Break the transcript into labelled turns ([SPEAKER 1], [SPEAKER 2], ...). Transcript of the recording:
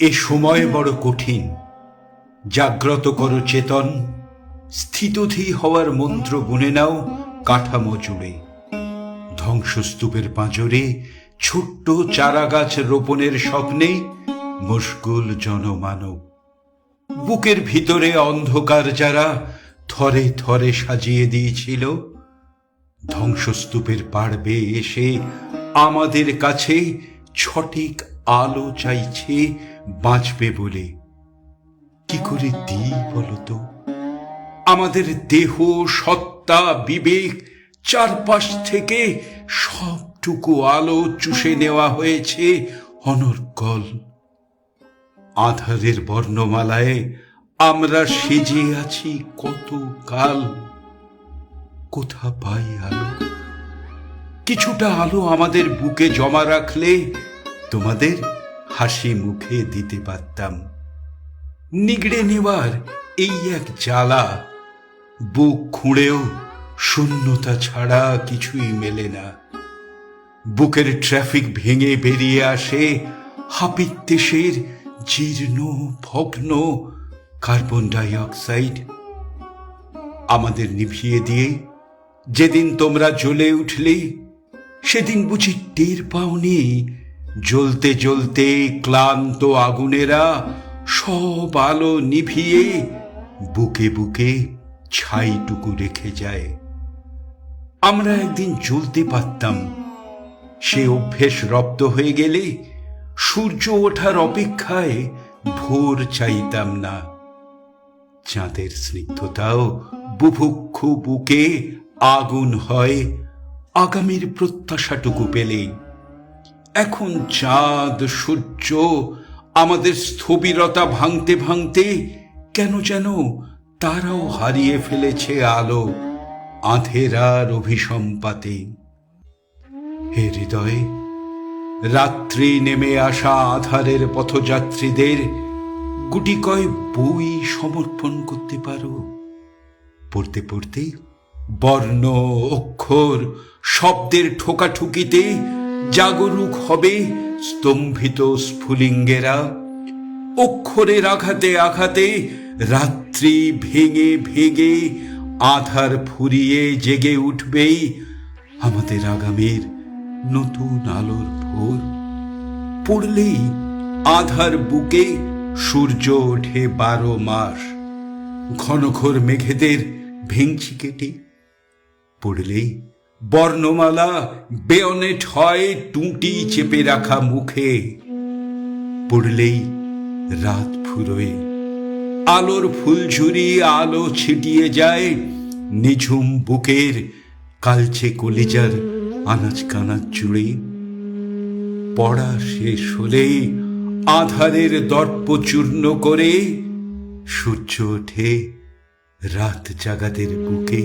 [SPEAKER 1] এ সময় বড় কঠিন। জাগ্রত করো চেতন, স্থিতধী হওয়ার মন্ত্র গুনে নাও কাঠামো জুড়ে। ধ্বংসস্তূপের পাঁজরে ছোট্ট চারাগাছ রোপণের স্বপ্নে মশগুল জনমানব। বুকের ভিতরে অন্ধকার যারা থরে থরে সাজিয়ে দিয়েছিল, ধ্বংসস্তূপের পাড় বেয়ে এসে আমাদের কাছে সঠিক আলো চাইছে বাঁচবে বলে। কি করে দিই বলতো? আমাদের দেহ, সত্তা, বিবেক, চারপাশ থেকে সবটুকু আলো চুষে নেওয়া হয়েছে অনর্গল। আধারের বর্ণমালায় আমরা সেজে আছি কত কাল। কোথা পাই আলো? কিছুটা আলো আমাদের বুকে জমা রাখলে তোমাদের হাসি মুখে দিতে পারতাম। নিগড়ে নেওয়ার এই এক জ্বালা, বুক খুঁড়েও শূন্যতা ছাড়া কিছুই মেলে না। বুকের ট্রাফিক ভেঙে বেরিয়ে আসে হাপিত্যেশের জীর্ণ ভগ্ন কার্বন ডাই অক্সাইড। আমাদের নিভিয়ে দিয়ে যেদিন তোমরা জ্বলে উঠলে, সেদিন বুঝি টের পাওনি জ্বলতে জ্বলতে ক্লান্ত আগুনেরা সব আলো নিভিয়ে বুকে বুকে ছাইটুকু রেখে যায়। আমরা একদিন জ্বলতে পারতাম। সে অভ্যেস রপ্ত হয়ে গেলে সূর্য ওঠার অপেক্ষায় ভোর চাইতাম না। চাঁদের স্নিগ্ধতাও বুভুক্ষু বুকে আগুন হয় আগামীর প্রত্যাশাটুকু পেলে। এখন চাঁদ, সূর্য আমাদের স্থবিরতা ভাঙতে ভাঙতে কেন যেন তারাও হারিয়ে ফেলেছে আলো আঁধেরার অভিসম্পাতে। হে হৃদয়, রাত্রি নেমে আসা আধারের পথযাত্রীদের গুটি কয় বই সমর্পণ করতে পারো? পড়তে পড়তে বর্ণ, অক্ষর, শব্দের ঠোকাঠুকিতে জাগরুক হবে স্তম্ভিত স্ফুলিঙ্গেরা। অক্ষরের আঘাতে আঘাতে রাত্রি ভেঙে ভেঙে আধার ফুরিয়ে জেগে উঠবেই আমাদের আগামীর নতুন আলোর ভোর। পড়লেই আধার বুকে সূর্য ওঠে 12 মাস ঘনঘোর মেঘেদের ভেঙচি কেটে। পড়লেই বর্ণমালা বেয়নেট হয় টুঁটি চেপে রাখা মুখে। পড়লেই রাত ফুরোয়, আলোর ফুলঝুরি আলো ছিটিয়ে যায় নিঝুম বুকের কালচে কলিজার আনাজ কানাজ জুড়ে। পড়া শেষ হলে আধারের দর্প চূর্ণ করে সূর্য ওঠে রাত জাগাদের বুকে।